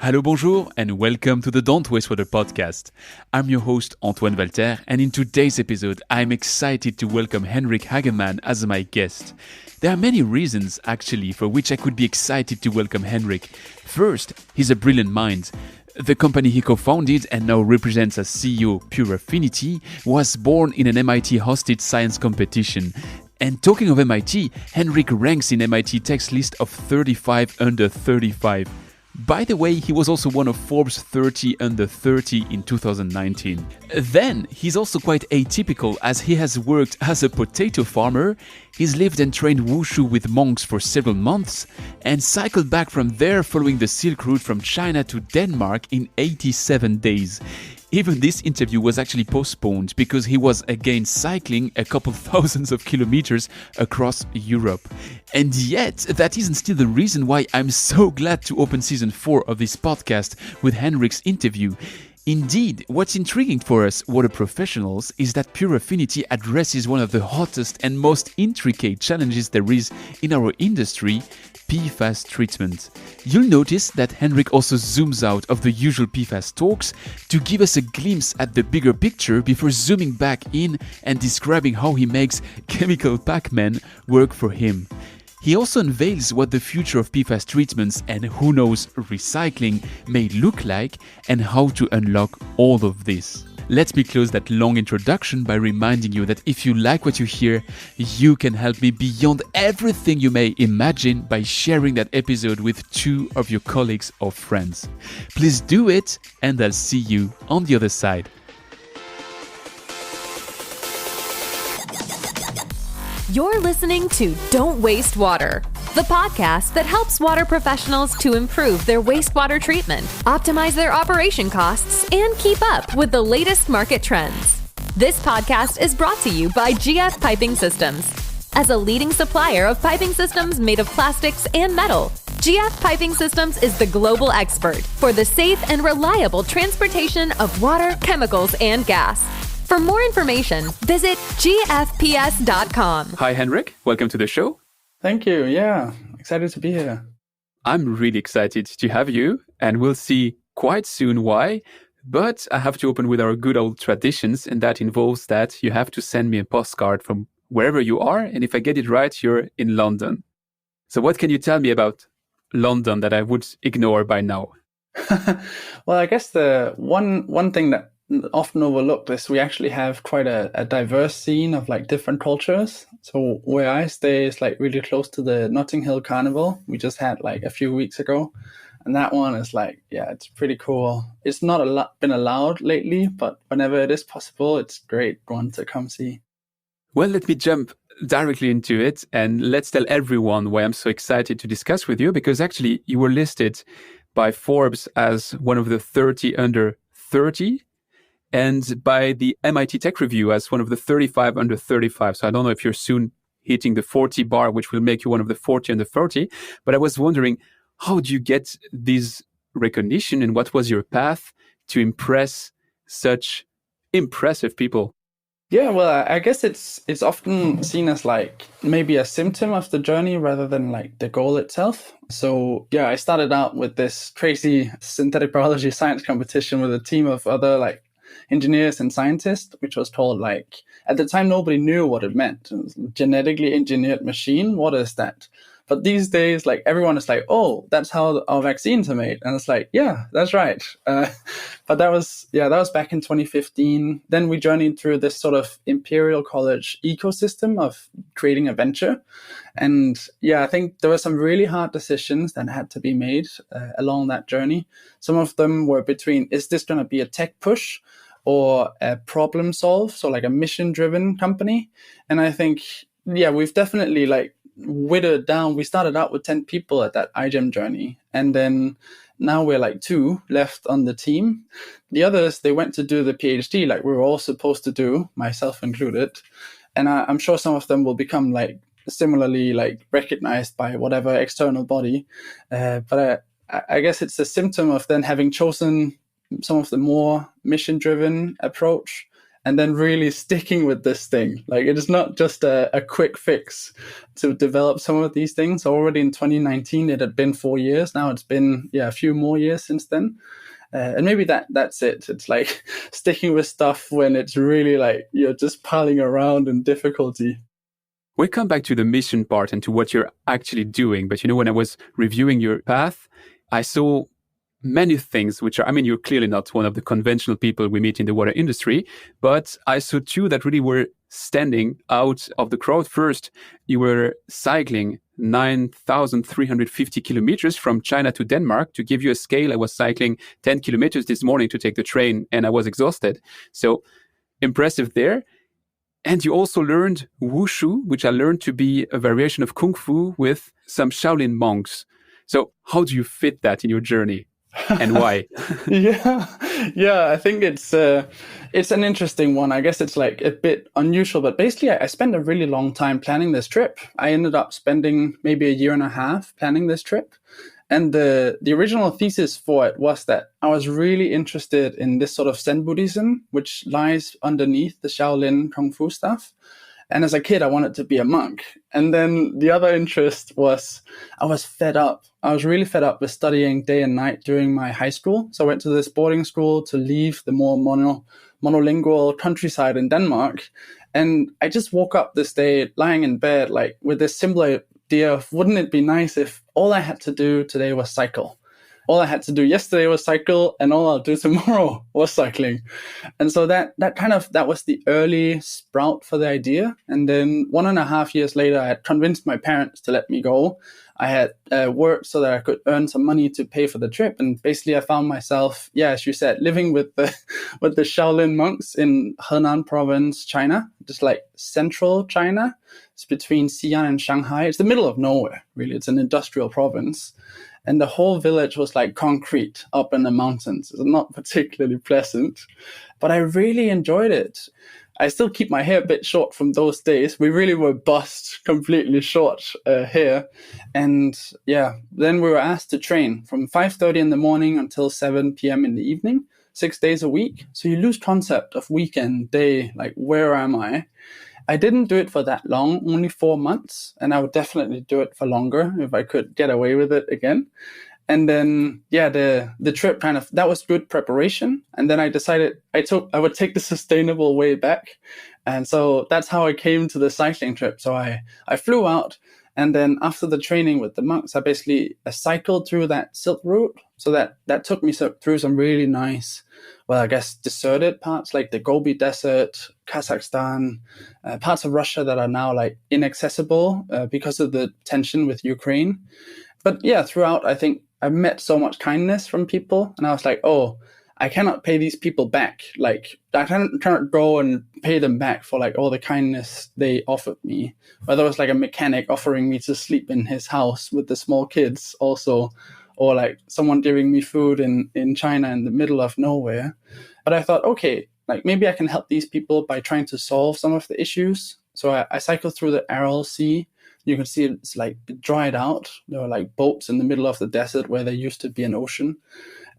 Hello, bonjour, and welcome to the Don't Wastewater podcast. I'm your host, Antoine Walter, and in today's episode, I'm excited to welcome Henrik Hagemann as my guest. There are many reasons, actually, for which I could be excited to welcome Henrik. First, he's a brilliant mind. The company he co-founded and now represents as CEO, Puraffinity, was born in an MIT-hosted science competition. And talking of MIT, Henrik ranks in MIT Tech's list of 35 under 35. By the way, he was also one of Forbes 30 under 30 in 2019. Then, he's also quite atypical as he has worked as a potato farmer, he's lived and trained wushu with monks for several months, and cycled back from there following the Silk Route from China to Denmark in 87 days. Even this interview was actually postponed because he was again cycling a couple thousands of kilometers across Europe. And yet, that isn't still the reason why I'm so glad to open season 4 of this podcast with Henrik's interview. Indeed, what's intriguing for us water professionals is that Puraffinity addresses one of the hottest and most intricate challenges there is in our industry, PFAS treatment. You'll notice that Henrik also zooms out of the usual PFAS talks to give us a glimpse at the bigger picture before zooming back in and describing how he makes chemical Pac-Man work for him. He also unveils what the future of PFAS treatments and who knows recycling may look like and how to unlock all of this. Let me close that long introduction by reminding you that if you like what you hear, you can help me beyond everything you may imagine by sharing that episode with 2 of your colleagues or friends. Please do it, and I'll see you on the other side. You're listening to Don't Waste Water, the podcast that helps water professionals to improve their wastewater treatment, optimize their operation costs, and keep up with the latest market trends. This podcast is brought to you by GF Piping Systems. As a leading supplier of piping systems made of plastics and metal, GF Piping Systems is the global expert for the safe and reliable transportation of water, chemicals, and gas. For more information, visit gfps.com. Hi, Henrik. Welcome to the show. Thank you. Yeah, excited to be here. I'm really excited to have you, and we'll see quite soon why. But I have to open with our good old traditions, and that involves that you have to send me a postcard from wherever you are. And if I get it right, you're in London. So what can you tell me about London that I would ignore by now? Well, I guess the one thing that often overlooked is we actually have quite a diverse scene of like different cultures. So where I stay is like really close to the Notting Hill Carnival we just had like a few weeks ago, and that one is like, yeah, it's pretty cool. It's not been allowed lately, but whenever it is possible, it's a great one to come see. Well, let me jump directly into it, and let's tell everyone why I'm so excited to discuss with you, because actually you were listed by Forbes as one of the 30 under 30 and by the MIT Tech Review as one of the 35 under 35. So I don't know if you're soon hitting the 40 bar, which will make you one of the 40 under 40. But I was wondering, how do you get this recognition, and what was your path to impress such impressive people? Yeah, well, I guess it's often seen as like maybe a symptom of the journey rather than like the goal itself. So yeah, I started out with this crazy synthetic biology science competition with a team of other like engineers and scientists, which was called like, at the time, nobody knew what it meant. It was genetically engineered machine. What is that? But these days, like everyone is like, oh, that's how our vaccines are made. And it's like, yeah, that's right. But that was back in 2015. Then we journeyed through this sort of Imperial College ecosystem of creating a venture. And yeah, I think there were some really hard decisions that had to be made along that journey. Some of them were between, is this going to be a tech push or a problem solve? So like a mission driven company. And I think, yeah, we've definitely like withered down. We started out with 10 people at that iGEM journey. And then now we're like 2 left on the team. The others, they went to do the PhD like we were all supposed to do, myself included. And I'm sure some of them will become like similarly like recognized by whatever external body. But I guess it's a symptom of then having chosen some of the more mission-driven approach and then really sticking with this thing. Like, it is not just a quick fix to develop some of these things. Already in 2019, it had been 4 years. Now it's been, a few more years since then. And maybe that's it. It's like sticking with stuff when it's really like you're just piling around in difficulty. We come back to the mission part and to what you're actually doing. But, when I was reviewing your path, I saw many things which are, you're clearly not one of the conventional people we meet in the water industry, but I saw two that really were standing out of the crowd. First, you were cycling 9,350 kilometers from China to Denmark. To give you a scale, I was cycling 10 kilometers this morning to take the train, and I was exhausted. So impressive there. And you also learned wushu, which I learned to be a variation of kung fu with some Shaolin monks. So how do you fit that in your journey? And why? I think it's an interesting one. I guess it's like a bit unusual, but basically I spent a really long time planning this trip. I ended up spending maybe a year and a half planning this trip. And the original thesis for it was that I was really interested in this sort of Zen Buddhism, which lies underneath the Shaolin Kung Fu stuff. And as a kid, I wanted to be a monk. And then the other interest was I was fed up. I was really fed up with studying day and night during my high school. So I went to this boarding school to leave the more monolingual countryside in Denmark. And I just woke up this day lying in bed, like with this simple idea of, wouldn't it be nice if all I had to do today was cycle? All I had to do yesterday was cycle, and all I'll do tomorrow was cycling. And so that was the early sprout for the idea. And then 1.5 years later, I had convinced my parents to let me go. I had worked so that I could earn some money to pay for the trip. And basically I found myself, as you said, living with the Shaolin monks in Henan province, China, just like central China. It's between Xi'an and Shanghai. It's the middle of nowhere, really. It's an industrial province. And the whole village was like concrete up in the mountains. It's not particularly pleasant, but I really enjoyed it. I still keep my hair a bit short from those days. We really were bussed completely short hair. And then we were asked to train from 5:30 in the morning until 7 p.m. in the evening, 6 days a week. So you lose concept of weekend, day, like where am I? I didn't do it for that long, only 4 months, and I would definitely do it for longer if I could get away with it again. And then, the trip that was good preparation. And then I decided I would take the sustainable way back. And so that's how I came to the cycling trip. So I flew out, and then after the training with the monks, I basically cycled through that Silk Route. So that took me through some really nice, deserted parts like the Gobi Desert, Kazakhstan, parts of Russia that are now like inaccessible because of the tension with Ukraine. But throughout, I think I met so much kindness from people, and I was like, I cannot pay these people back. Like, I cannot go and pay them back for like all the kindness they offered me. Whether it was like a mechanic offering me to sleep in his house with the small kids also, or like someone giving me food in China in the middle of nowhere. But I thought, okay, like maybe I can help these people by trying to solve some of the issues. So I cycled through the Aral Sea. You can see it's like dried out. There were like boats in the middle of the desert where there used to be an ocean.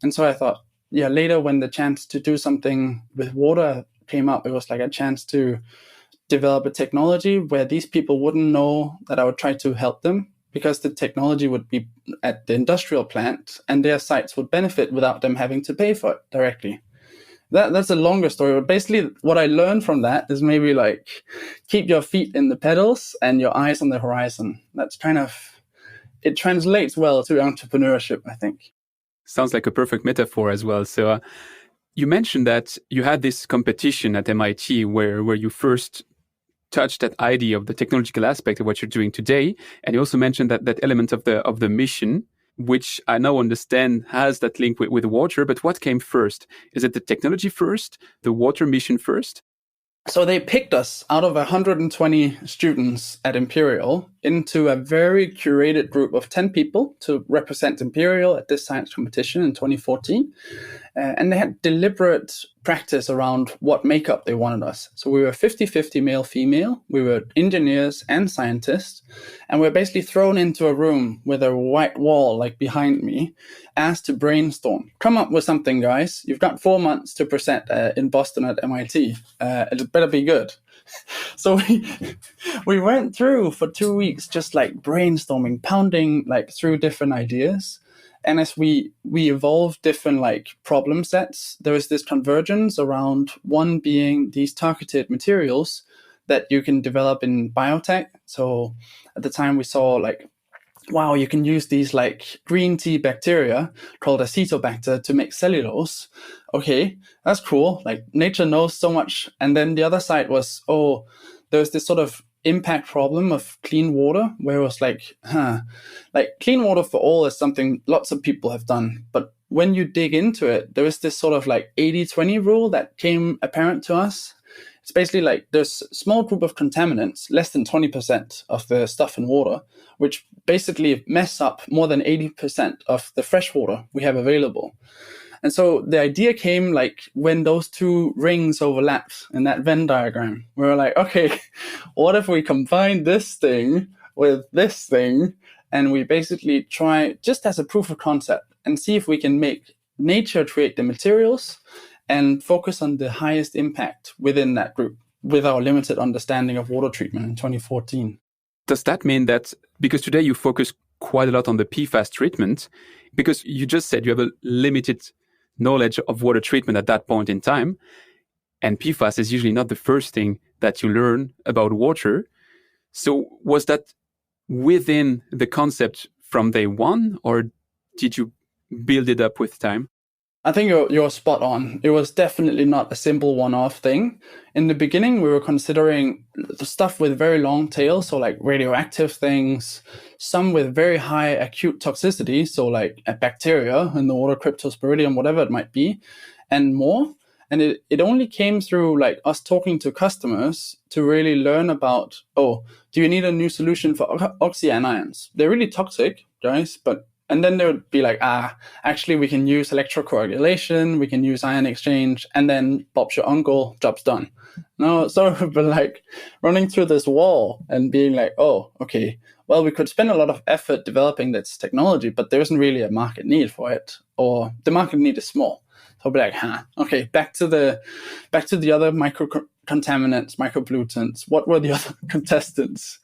And so I thought, later when the chance to do something with water came up, it was like a chance to develop a technology where these people wouldn't know that I would try to help them, because the technology would be at the industrial plant and their sites would benefit without them having to pay for it directly. That's a longer story, but basically what I learned from that is maybe like keep your feet in the pedals and your eyes on the horizon. That's it translates well to entrepreneurship, I think. Sounds like a perfect metaphor as well. So you mentioned that you had this competition at MIT where you first touched that idea of the technological aspect of what you're doing today. And you also mentioned that element of the mission, which I now understand has that link with water. But what came first? Is it the technology first, the water mission first? So they picked us out of 120 students at Imperial into a very curated group of 10 people to represent Imperial at this science competition in 2014. And they had deliberate practice around what makeup they wanted us. So we were 50-50 male-female. We were engineers and scientists. And we were basically thrown into a room with a white wall like behind me, asked to brainstorm. Come up with something, guys. You've got 4 months to present in Boston at MIT. It better be good. So we went through for 2 weeks just like brainstorming, pounding like through different ideas. And as we evolved different like problem sets, there was this convergence around one being these targeted materials that you can develop in biotech. So at the time we saw like, wow, you can use these like green tea bacteria called acetobacter to make cellulose. Okay, that's cool. Like nature knows so much. And then the other side was, there's this sort of impact problem of clean water, where it was like clean water for all is something lots of people have done. But when you dig into it, there is this sort of like 80-20 rule that came apparent to us. It's basically like there's a small group of contaminants, less than 20% of the stuff in water, which basically mess up more than 80% of the fresh water we have available. And so the idea came like when those two rings overlapped in that Venn diagram. We were like, okay, what if we combine this thing with this thing? And we basically try just as a proof of concept and see if we can make nature create the materials and focus on the highest impact within that group with our limited understanding of water treatment in 2014. Does that mean that, because today you focus quite a lot on the PFAS treatment, because you just said you have a limited knowledge of water treatment at that point in time, and PFAS is usually not the first thing that you learn about water. So was that within the concept from day one, or did you build it up with time? I think you're spot on. It was definitely not a simple one-off thing. In the beginning, we were considering the stuff with very long tails, so like radioactive things, some with very high acute toxicity, so like a bacteria in the water, Cryptosporidium, whatever it might be, and more. And it only came through like us talking to customers to really learn about, do you need a new solution for oxyanions? They're really toxic, guys, and then they would be like, actually, we can use electrocoagulation, we can use ion exchange, and then Bob's your uncle, job's done. No, sort of like running through this wall and being like, okay, well, we could spend a lot of effort developing this technology, but there isn't really a market need for it, or the market need is small. So I'll be like, okay, back to the other microcontaminants, micropollutants. What were the other contestants?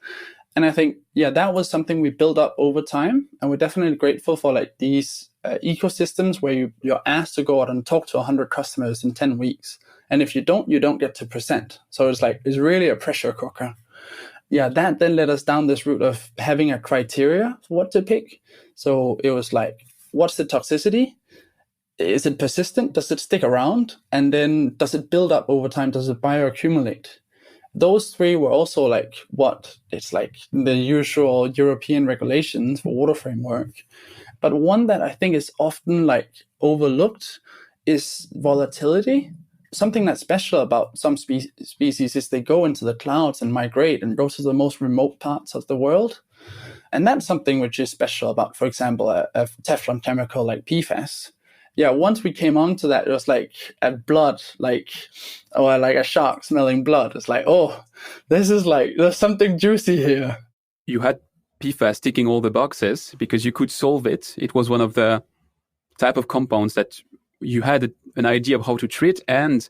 And I think, that was something we built up over time. And we're definitely grateful for like these ecosystems where you're asked to go out and talk to 100 customers in 10 weeks. And if you don't get to present. So it's really a pressure cooker. That then led us down this route of having a criteria for what to pick. So it was like, what's the toxicity? Is it persistent? Does it stick around? And then does it build up over time? Does it bioaccumulate? Those three were also like it's like the usual European regulations for water framework. But one that I think is often like overlooked is volatility. Something that's special about some species is they go into the clouds and migrate and go to the most remote parts of the world. And that's something which is special about, for example, a Teflon chemical like PFAS. Once we came onto that, it was like a blood, like a shark smelling blood. It's like, this is like, there's something juicy here. You had PFAS ticking all the boxes because you could solve it. It was one of the type of compounds that you had an idea of how to treat. And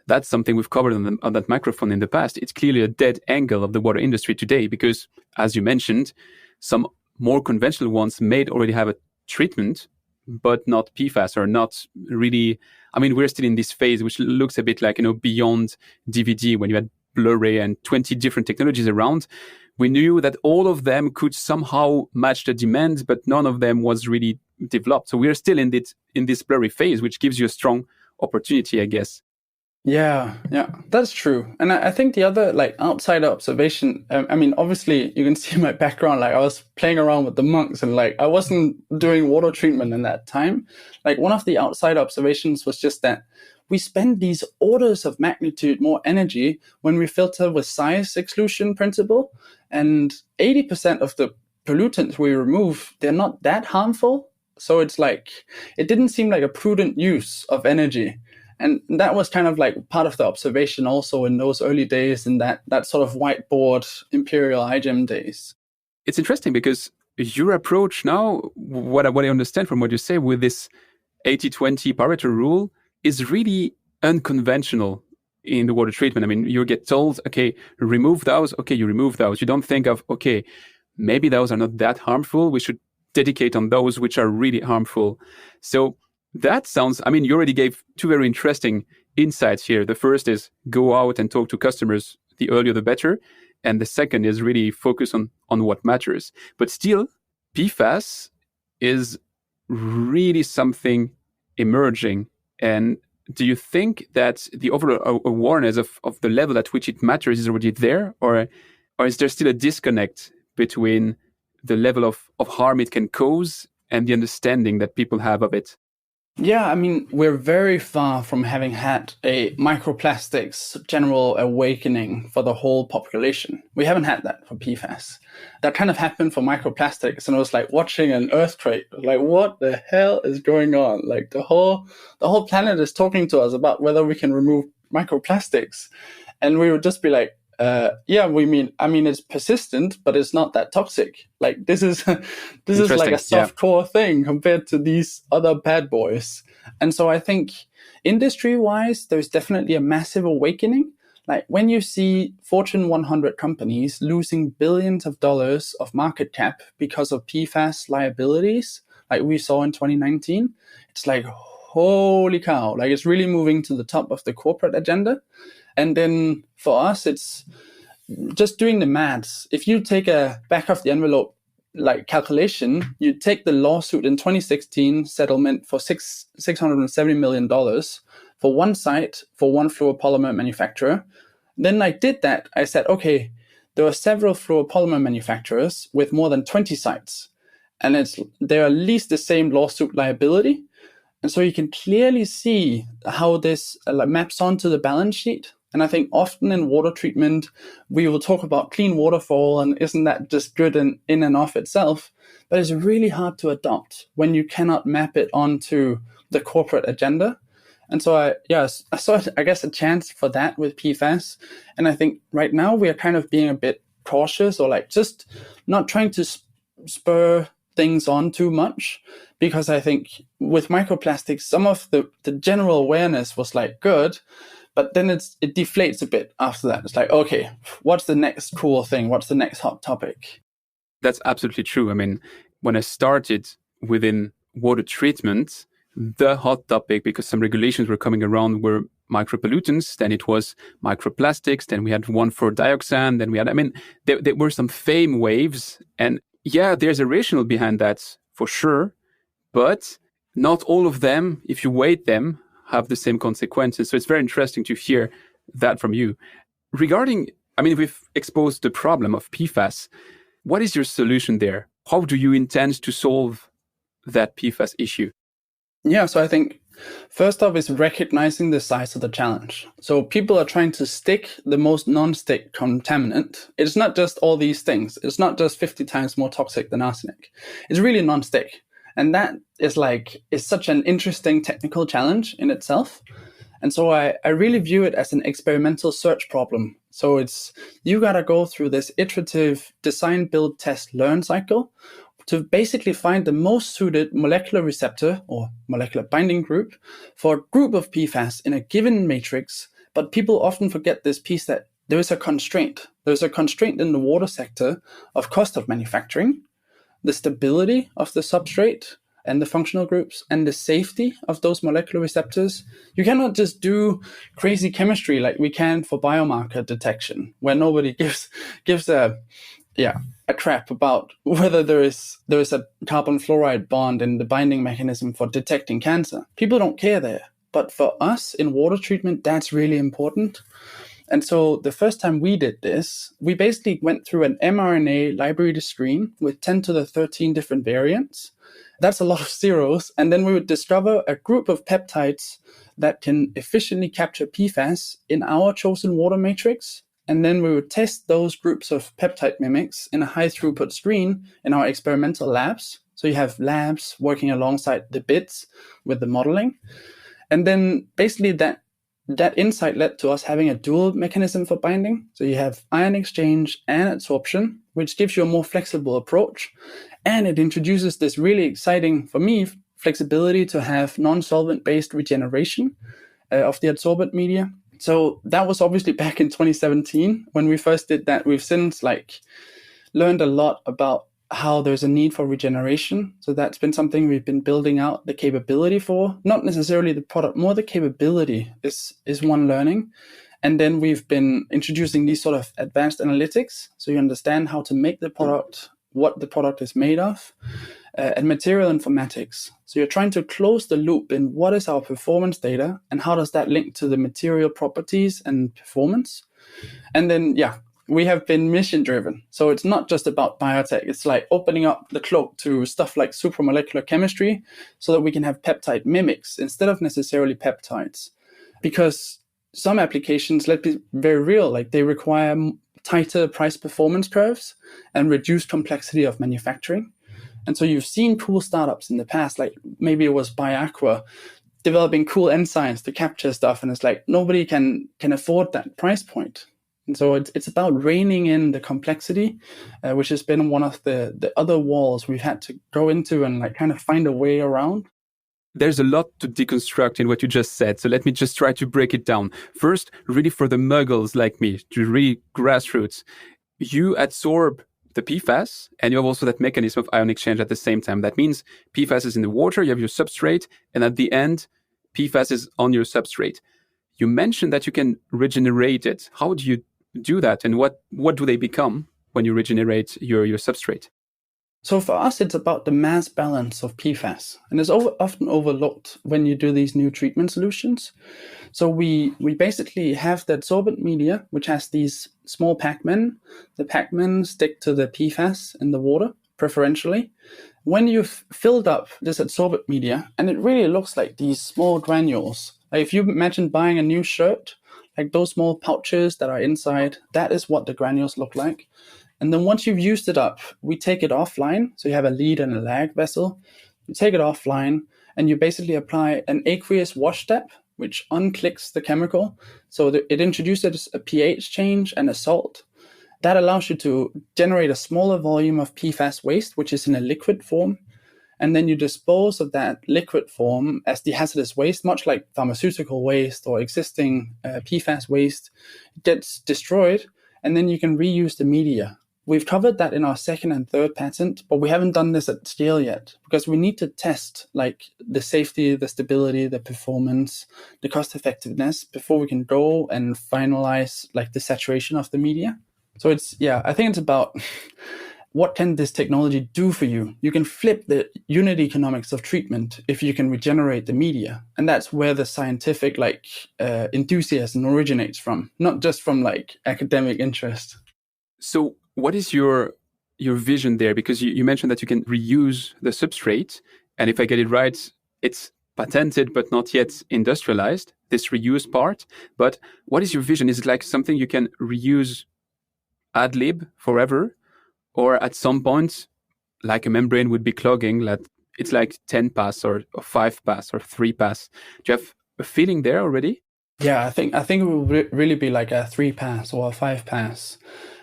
that's something we've covered on that microphone in the past. It's clearly a dead angle of the water industry today because, as you mentioned, some more conventional ones may already have a treatment, but not PFAS, or not really. I mean, we're still in this phase, which looks a bit like, beyond DVD when you had Blu-ray and 20 different technologies around. We knew that all of them could somehow match the demand, but none of them was really developed. So we're still in this blurry phase, which gives you a strong opportunity, I guess. Yeah, that's true. And I think the other like outside observation, obviously you can see my background, like I was playing around with the monks and like I wasn't doing water treatment in that time. Like one of the outside observations was just that we spend these orders of magnitude more energy when we filter with size exclusion principle, and 80% of the pollutants we remove, they're not that harmful. So it's like, it didn't seem like a prudent use of energy. And that was kind of like part of the observation also in those early days, in that sort of whiteboard Imperial iGEM days. It's interesting because your approach now, what I understand from what you say with this 80-20 Pareto rule, is really unconventional in the water treatment. I mean, you get told, okay, remove those. Okay, you remove those. You don't think of, okay, maybe those are not that harmful. We should dedicate on those which are really harmful. So that sounds, I mean, you already gave two very interesting insights here. The first is go out and talk to customers. The earlier, the better. And the second is really focus on what matters. But still, PFAS is really something emerging. And do you think that the overall awareness of the level at which it matters is already there? Or is there still a disconnect between the level of harm it can cause and the understanding that people have of it? Yeah, I mean, we're very far from having had a microplastics general awakening for the whole population. We haven't had that for PFAS. That kind of happened for microplastics, and it was like watching an earthquake. Like, what the hell is going on? Like the whole planet is talking to us about whether we can remove microplastics, and we would just be like, yeah, I mean, it's persistent, but it's not that toxic. Like this is like a soft core thing compared to these other bad boys. And so I think industry wise, there's definitely a massive awakening. Like when you see Fortune 100 companies losing billions of dollars of market cap because of PFAS liabilities, like we saw in 2019, it's like, holy cow, like it's really moving to the top of the corporate agenda. And then for us, it's just doing the maths. If you take a back of the envelope like calculation, you take the lawsuit in 2016 settlement for $670 million for one site, for one fluoropolymer manufacturer. Then I did that. I said, okay, there are several fluoropolymer manufacturers with more than 20 sites, and they're at least the same lawsuit liability. And so you can clearly see how this maps onto the balance sheet. And I think often in water treatment, we will talk about clean waterfall and isn't that just good in and of itself? But it's really hard to adopt when you cannot map it onto the corporate agenda. And so I saw, I guess, a chance for that with PFAS. And I think right now we are kind of being a bit cautious, or like just not trying to spur things on too much, because I think with microplastics, some of the general awareness was like good, but then it deflates a bit after that. It's like, okay, what's the next cool thing? What's the next hot topic? That's absolutely true. I mean, when I started within water treatment, the hot topic, because some regulations were coming around, were micropollutants. Then it was microplastics. Then we had one for dioxin. Then we had, I mean, there were some fame waves. And yeah, there's a rationale behind that for sure. But not all of them, if you weight them, have the same consequences. So it's very interesting to hear that from you. Regarding, I mean, we've exposed the problem of PFAS. What is your solution there? How do you intend to solve that PFAS issue? Yeah, so I think first off is recognizing the size of the challenge. So people are trying to stick the most non-stick contaminant. It's not just all these things. It's not just 50 times more toxic than arsenic. It's really non-stick. And that is such an interesting technical challenge in itself. And so I really view it as an experimental search problem. So you got to go through this iterative design, build, test, learn cycle to basically find the most suited molecular receptor or molecular binding group for a group of PFAS in a given matrix. But people often forget this piece that there is a constraint. There's a constraint in the water sector of cost of manufacturing, the stability of the substrate and the functional groups, and the safety of those molecular receptors. You cannot just do crazy chemistry like we can for biomarker detection, where nobody gives a crap about whether there is a carbon fluoride bond in the binding mechanism for detecting cancer. People don't care there. But for us in water treatment, that's really important. And so the first time we did this, we basically went through an mRNA library to screen with 10 to the 13 different variants. That's a lot of zeros. And then we would discover a group of peptides that can efficiently capture PFAS in our chosen water matrix. And then we would test those groups of peptide mimics in a high throughput screen in our experimental labs. So you have labs working alongside the bits with the modeling. And then basically that insight led to us having a dual mechanism for binding. So you have ion exchange and adsorption, which gives you a more flexible approach. And it introduces this really exciting, for me, flexibility to have non-solvent-based regeneration of the adsorbent media. So that was obviously back in 2017 when we first did that. We've since learned a lot about how there's a need for regeneration. So that's been something we've been building out the capability for, not necessarily the product, more the capability is one learning. And then we've been introducing these sort of advanced analytics. So you understand how to make the product, what the product is made of, and material informatics. So you're trying to close the loop in what is our performance data and how does that link to the material properties and performance. And then, we have been mission driven. So it's not just about biotech. It's like opening up the cloak to stuff like supramolecular chemistry so that we can have peptide mimics instead of necessarily peptides. Because some applications, let's be very real, like they require tighter price performance curves and reduced complexity of manufacturing. And so you've seen cool startups in the past, like maybe it was BioAqua, developing cool enzymes to capture stuff. And it's like nobody can afford that price point. And so it's about reining in the complexity, which has been one of the other walls we've had to go into and kind of find a way around. There's a lot to deconstruct in what you just said. So let me just try to break it down. First, really for the muggles like me, to really grassroots, you adsorb the PFAS, and you have also that mechanism of ion exchange at the same time. That means PFAS is in the water, you have your substrate, and at the end, PFAS is on your substrate. You mentioned that you can regenerate it. How do you do that, and what do they become when you regenerate your substrate? So for us, it's about the mass balance of PFAS, and it's often overlooked when you do these new treatment solutions. So we basically have the adsorbent media, which has these small Pac-Men. The Pac-Men stick to the PFAS in the water, preferentially. When you've filled up this adsorbent media, and it really looks like these small granules. Like if you imagine buying a new shirt, like those small pouches that are inside, that is what the granules look like. And then once you've used it up, we take it offline. So you have a lead and a lag vessel. You take it offline and you basically apply an aqueous wash step, which unclicks the chemical. So it introduces a pH change and a salt. That allows you to generate a smaller volume of PFAS waste, which is in a liquid form. And then you dispose of that liquid form as dehazardous waste, much like pharmaceutical waste or existing PFAS waste. It gets destroyed, and then you can reuse the media. We've covered that in our second and third patent, but we haven't done this at scale yet because we need to test the safety, the stability, the performance, the cost effectiveness before we can go and finalize the saturation of the media. So I think it's about what can this technology do for you? You can flip the unit economics of treatment if you can regenerate the media. And that's where the scientific enthusiasm originates from, not just from academic interest. So what is your vision there? Because you mentioned that you can reuse the substrate. And if I get it right, it's patented but not yet industrialized, this reuse part. But what is your vision? Is it something you can reuse ad lib forever? Or at some point, a membrane would be clogging, it's 10 pass or 5 pass or 3 pass. Do you have a feeling there already? Yeah, I think it will really be a 3 pass or a 5 pass.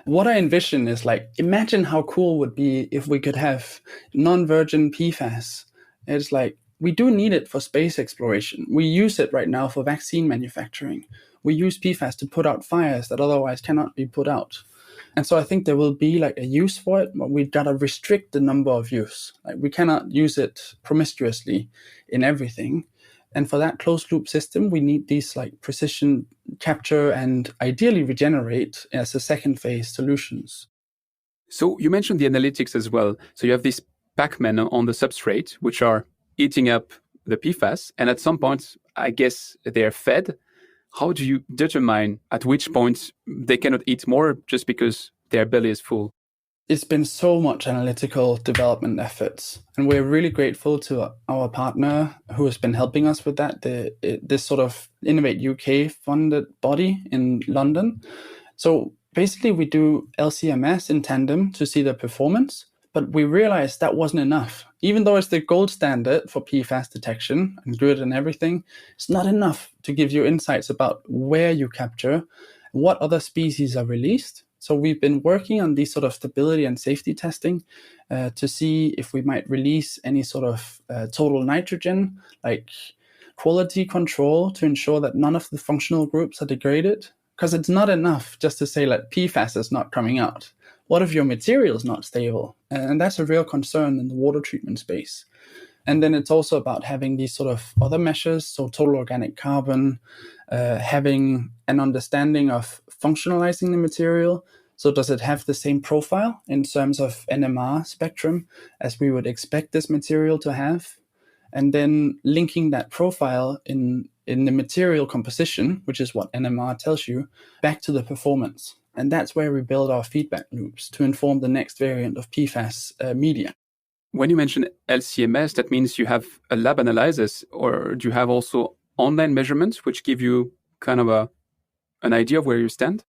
What I envision is imagine how cool it would be if we could have non-virgin PFAS. It's we do need it for space exploration. We use it right now for vaccine manufacturing. We use PFAS to put out fires that otherwise cannot be put out. And so I think there will be a use for it, but we've got to restrict the number of use. We cannot use it promiscuously in everything. And for that closed loop system, we need these precision capture and ideally regenerate as a second phase solutions. So you mentioned the analytics as well. So you have these Pac-Men on the substrate, which are eating up the PFAS. And at some point, I guess they're fed. How do you determine at which point they cannot eat more just because their belly is full? It's been so much analytical development efforts, and we're really grateful to our partner who has been helping us with that, this sort of Innovate UK funded body in London. So basically we do LC-MS in tandem to see the performance, But we realized that wasn't enough. Even though it's the gold standard for PFAS detection and good and everything, it's not enough to give you insights about where you capture, what other species are released. So we've been working on these sort of stability and safety testing to see if we might release any sort of total nitrogen, like quality control, to ensure that none of the functional groups are degraded. Because it's not enough just to say that PFAS is not coming out. What if your material is not stable? And that's a real concern in the water treatment space. And then it's also about having these sort of other measures, so total organic carbon, having an understanding of functionalizing the material. So does it have the same profile in terms of NMR spectrum as we would expect this material to have? And then linking that profile in the material composition, which is what NMR tells you, back to the performance. And that's where we build our feedback loops to inform the next variant of PFAS media. When you mention LCMS, that means you have a lab analysis, or do you have also online measurements which give you kind of an idea of where you stand?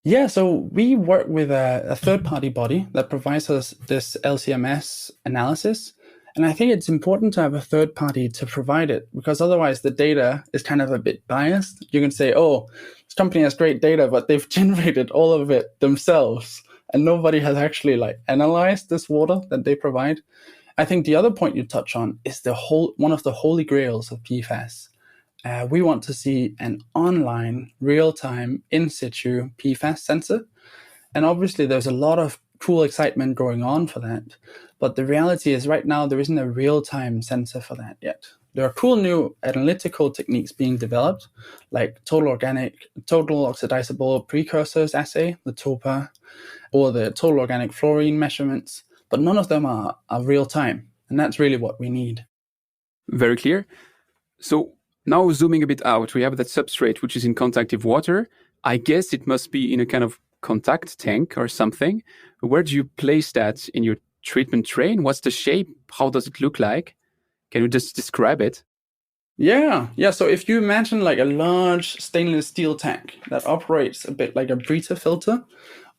Yeah, so we work with a third-party body that provides us this LCMS analysis. And I think it's important to have a third party to provide it, because otherwise the data is kind of a bit biased. You can say, oh, this company has great data, but they've generated all of it themselves, and nobody has actually analyzed this water that they provide. I think the other point you touch on is one of the holy grails of PFAS. We want to see an online, real-time, in-situ PFAS sensor. And obviously there's a lot of cool excitement going on for that. But the reality is right now there isn't a real-time sensor for that yet. There are cool new analytical techniques being developed, like total oxidizable precursors assay, the TOPA, or the total organic fluorine measurements, but none of them are real-time. And that's really what we need. Very clear. So now zooming a bit out, we have that substrate which is in contact with water. I guess it must be in a kind of contact tank or something. Where do you place that in your treatment train? What's the shape? How does it look like? Can you just describe it? Yeah. So if you imagine a large stainless steel tank that operates a bit like a Brita filter,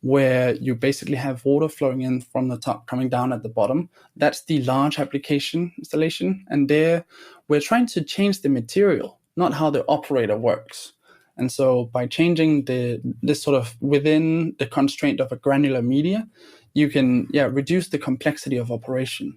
where you basically have water flowing in from the top, coming down at the bottom, that's the large application installation. And there we're trying to change the material, not how the operator works. And so by changing this sort of within the constraint of a granular media, you can reduce the complexity of operation.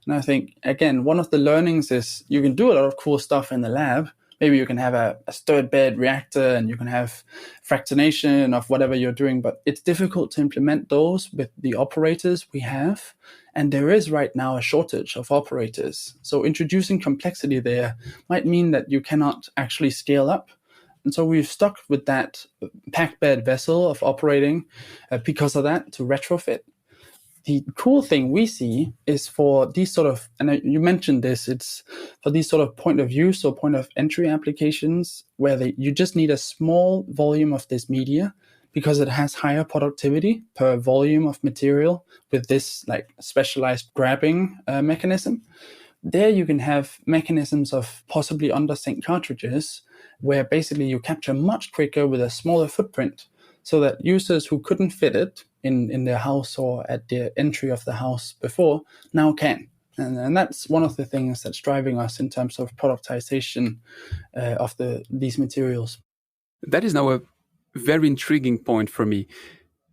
And I think, again, one of the learnings is you can do a lot of cool stuff in the lab. Maybe you can have a stirred bed reactor and you can have fractionation of whatever you're doing, but it's difficult to implement those with the operators we have. And there is right now a shortage of operators. So introducing complexity there might mean that you cannot actually scale up. And so we've stuck with that packed bed vessel of operating because of that, to retrofit. The cool thing we see is for these sort of, and you mentioned this, it's for these sort of point of use or point of entry applications where you just need a small volume of this media because it has higher productivity per volume of material with this specialized grabbing mechanism. There you can have mechanisms of possibly under sink cartridges where basically you capture much quicker with a smaller footprint, so that users who couldn't fit it in their house or at the entry of the house before now can. And that's one of the things that's driving us in terms of productization of these materials. That is now a very intriguing point for me.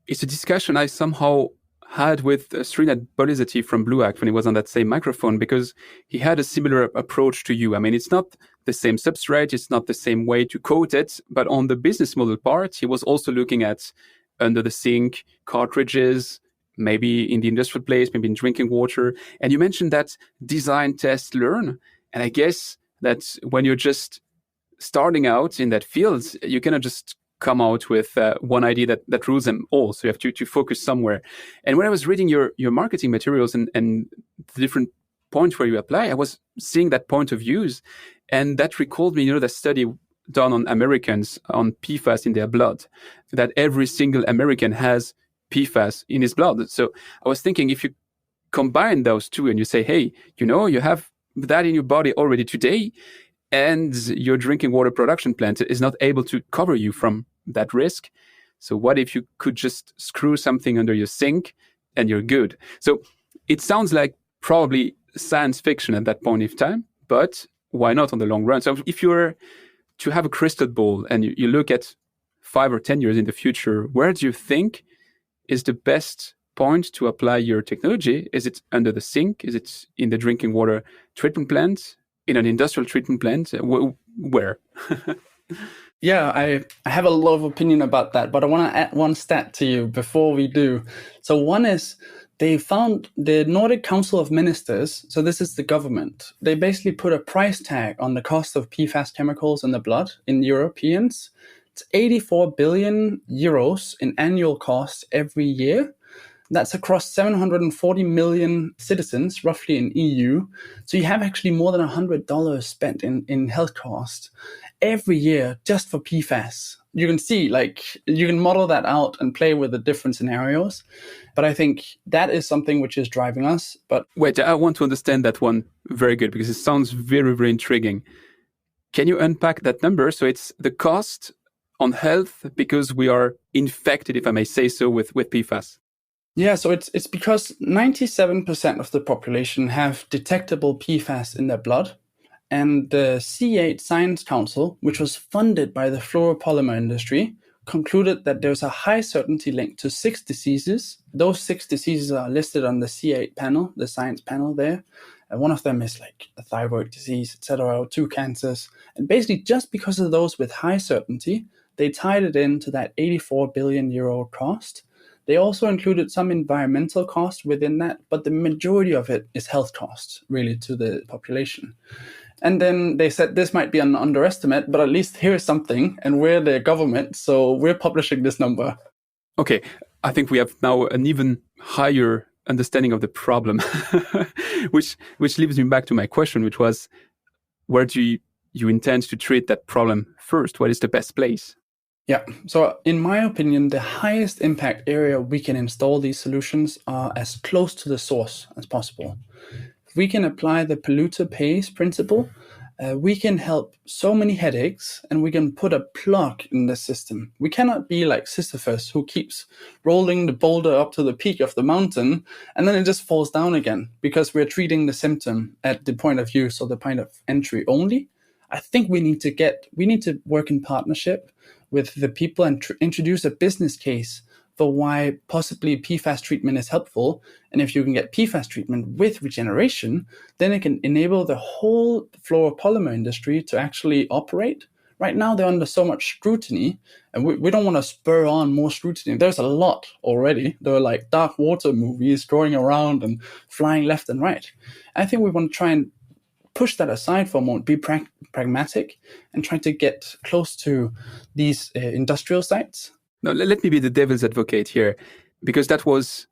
It's a discussion I somehow had with Srinath Bolizati from Blue Act when he was on that same microphone, because he had a similar approach to you. I mean, it's not the same substrate, it's not the same way to coat it, but on the business model part, he was also looking at under the sink cartridges, maybe in the industrial place, maybe in drinking water. And you mentioned that design, test, learn. And I guess that when you're just starting out in that field, you cannot just come out with one idea that rules them all. So you have to focus somewhere. And when I was reading your marketing materials and the different points where you apply, I was seeing that point of views. And that recalled me, the study done on Americans on PFAS in their blood, that every single American has PFAS in his blood. So I was thinking, if you combine those two and you say, hey, you have that in your body already today, and your drinking water production plant is not able to cover you from that risk. So what if you could just screw something under your sink and you're good? So it sounds like probably science fiction at that point of time, but why not on the long run? So if you're to have a crystal ball and you look at 5 or 10 years in the future, where do you think is the best point to apply your technology? Is it under the sink? Is it in the drinking water treatment plant? In an industrial treatment plant? Where? Yeah, I have a lot of opinion about that, but I want to add one stat to you before we do. So one is they found the Nordic Council of Ministers, so this is the government, they basically put a price tag on the cost of PFAS chemicals in the blood in Europeans. It's 84 billion euros in annual cost every year. That's across 740 million citizens, roughly in EU. So you have actually more than $100 spent in health costs every year just for PFAS. You can see, you can model that out and play with the different scenarios. But I think that is something which is driving us. But wait, I want to understand that one very good because it sounds very, very intriguing. Can you unpack that number? So it's the cost on health because we are infected, if I may say so, with PFAS. Yeah, so it's because 97% of the population have detectable PFAS in their blood. And the C8 Science Council, which was funded by the fluoropolymer industry, concluded that there's a high certainty link to 6 diseases. Those 6 diseases are listed on the C8 panel, the science panel there. And one of them is like a thyroid disease, etc., or 2 cancers. And basically, just because of those with high certainty, they tied it into that 84 billion euro cost. They also included some environmental costs within that, but the majority of it is health costs, really, to the population. And then they said this might be an underestimate, but at least here's something, and we're the government, so we're publishing this number. Okay, I think we have now an even higher understanding of the problem, which leads me back to my question, which was, where do you intend to treat that problem first? What is the best place? Yeah, so in my opinion, the highest impact area we can install these solutions are as close to the source as possible. If we can apply the polluter pays principle, we can help so many headaches and we can put a plug in the system. We cannot be like Sisyphus, who keeps rolling the boulder up to the peak of the mountain and then it just falls down again because we're treating the symptom at the point of use or the point of entry only. I think we need to work in partnership with the people and introduce a business case for why possibly PFAS treatment is helpful. And if you can get PFAS treatment with regeneration, then it can enable the whole fluoropolymer industry to actually operate. Right now, they're under so much scrutiny, and we don't want to spur on more scrutiny. There's a lot already. There are like dark water movies going around and flying left and right. I think we want to try and push that aside for a moment, be pragmatic, and try to get close to these industrial sites. Now, let me be the devil's advocate here, because that was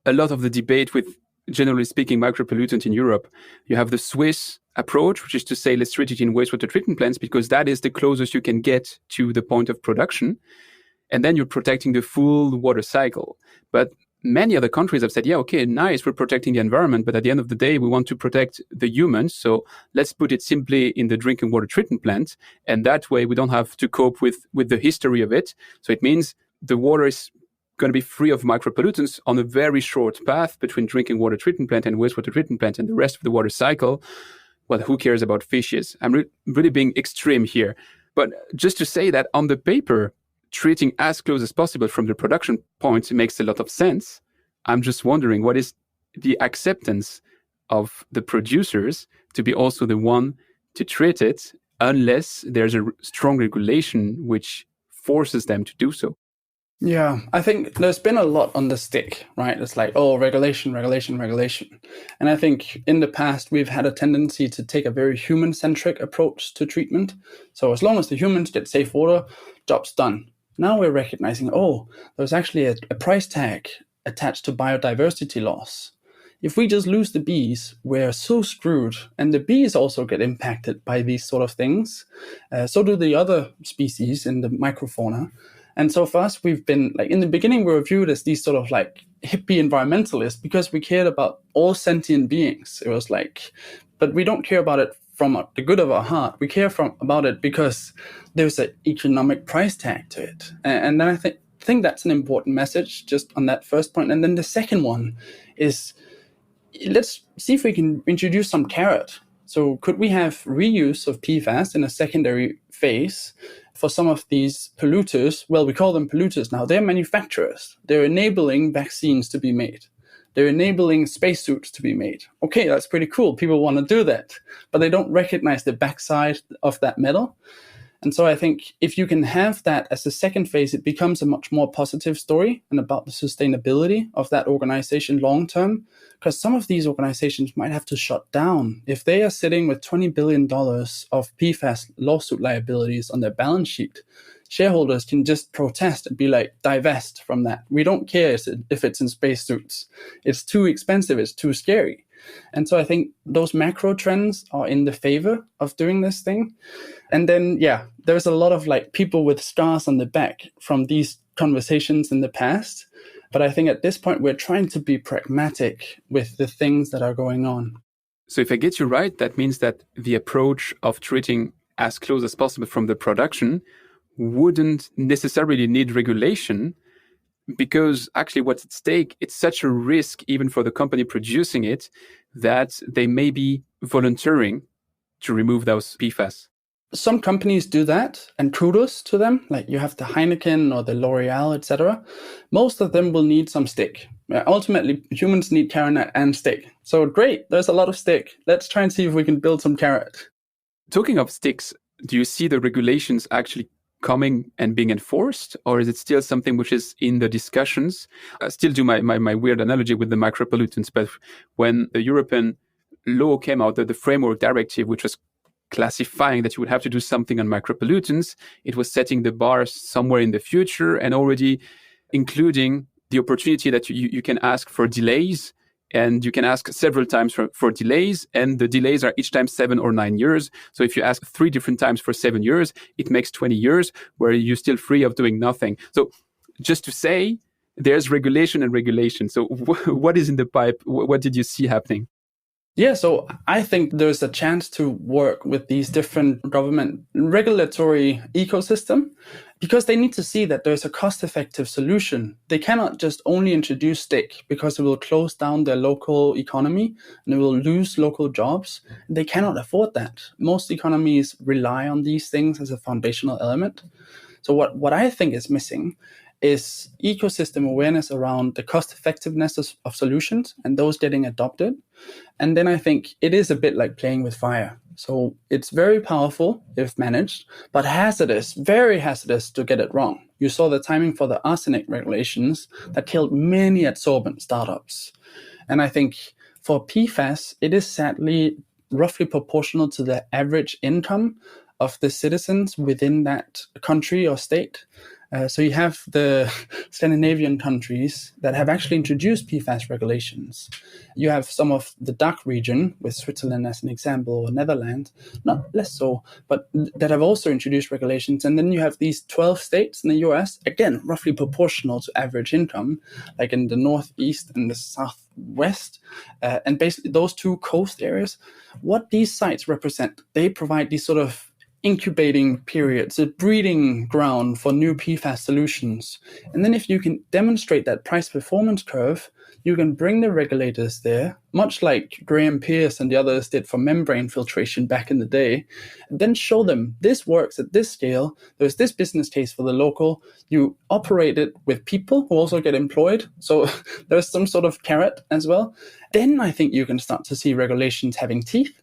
a lot of the debate with, generally speaking, micropollutant in Europe. You have the Swiss approach, which is to say, let's treat it in wastewater treatment plants, because that is the closest you can get to the point of production. And then you're protecting the full water cycle. But many other countries have said, yeah, okay, nice, we're protecting the environment, but at the end of the day, we want to protect the humans. So let's put it simply in the drinking water treatment plant. And that way we don't have to cope with the history of it. So it means the water is going to be free of micropollutants on a very short path between drinking water treatment plant and wastewater treatment plant and the rest of the water cycle. Well, who cares about fishes? I'm really being extreme here. But just to say that on the paper, treating as close as possible from the production point makes a lot of sense. I'm just wondering, what is the acceptance of the producers to be also the one to treat it, unless there's a strong regulation which forces them to do so? Yeah, I think there's been a lot on the stick, right? It's like, oh, regulation. And I think in the past, we've had a tendency to take a very human-centric approach to treatment. So as long as the humans get safe water, job's done. Now we're recognizing, there's actually a price tag attached to biodiversity loss. If we just lose the bees, we're so screwed. And the bees also get impacted by these sort of things. So do the other species in the microfauna. And so for us, we've been like, in the beginning, we were viewed as these sort of like hippie environmentalists because we cared about all sentient beings. It was like, but we don't care about it from the good of our heart. We care about it because there's an economic price tag to it. And then I think that's an important message just on that first point. And then the second one is let's see if we can introduce some carrot. So could we have reuse of PFAS in a secondary phase for some of these polluters? Well, we call them polluters now. They're manufacturers. They're enabling vaccines to be made. They're enabling spacesuits to be made. Okay, that's pretty cool. People want to do that, but they don't recognize the backside of that metal. And so I think if you can have that as a second phase, it becomes a much more positive story and about the sustainability of that organization long term. Because some of these organizations might have to shut down. If they are sitting with $20 billion of PFAS lawsuit liabilities on their balance sheet, shareholders can just protest and be like, divest from that. We don't care if it's in spacesuits. It's too expensive. It's too scary. And so I think those macro trends are in the favor of doing this thing. And then, there's a lot of like people with scars on the back from these conversations in the past. But I think at this point, we're trying to be pragmatic with the things that are going on. So if I get you right, that means that the approach of treating as close as possible from the production wouldn't necessarily need regulation, because actually what's at stake, it's such a risk even for the company producing it that they may be volunteering to remove those PFAS. Some companies do that, and kudos to them. Like you have the Heineken or the L'Oreal, etc. Most of them will need some stick. Ultimately, humans need carrot and stick. So great, there's a lot of stick. Let's try and see if we can build some carrot. Talking of sticks, do you see the regulations actually coming and being enforced, or is it still something which is in the discussions? I still do my weird analogy with the micropollutants, but when the European law came out, the framework directive, which was classifying that you would have to do something on micropollutants, it was setting the bar somewhere in the future and already including the opportunity that you can ask for delays. And you can ask several times for delays, and the delays are each time 7 or 9 years. So if you ask 3 different times for 7 years, it makes 20 years where you're still free of doing nothing. So just to say, there's regulation and regulation. So what is in the pipe? What did you see happening? Yeah, so I think there's a chance to work with these different government regulatory ecosystem because they need to see that there's a cost-effective solution. They cannot just only introduce stick because it will close down their local economy and they will lose local jobs. They cannot afford that. Most economies rely on these things as a foundational element. So what I think is missing is ecosystem awareness around the cost effectiveness of solutions and those getting adopted. And then I think it is a bit like playing with fire. So it's very powerful if managed, but hazardous, very hazardous to get it wrong. You saw the timing for the arsenic regulations that killed many adsorbent startups. And I think for PFAS, it is sadly roughly proportional to the average income of the citizens within that country or state. So you have the Scandinavian countries that have actually introduced PFAS regulations. You have some of the DACH region, with Switzerland as an example, or Netherlands, not less so, but that have also introduced regulations. And then you have these 12 states in the US, again, roughly proportional to average income, like in the Northeast and the Southwest. And basically those two coast areas, what these sites represent, they provide these sort of incubating periods, a breeding ground for new PFAS solutions. And then if you can demonstrate that price performance curve, you can bring the regulators there, much like Graham Pierce and the others did for membrane filtration back in the day, and then show them this works at this scale. There's this business case for the local. You operate it with people who also get employed. So there's some sort of carrot as well. Then I think you can start to see regulations having teeth.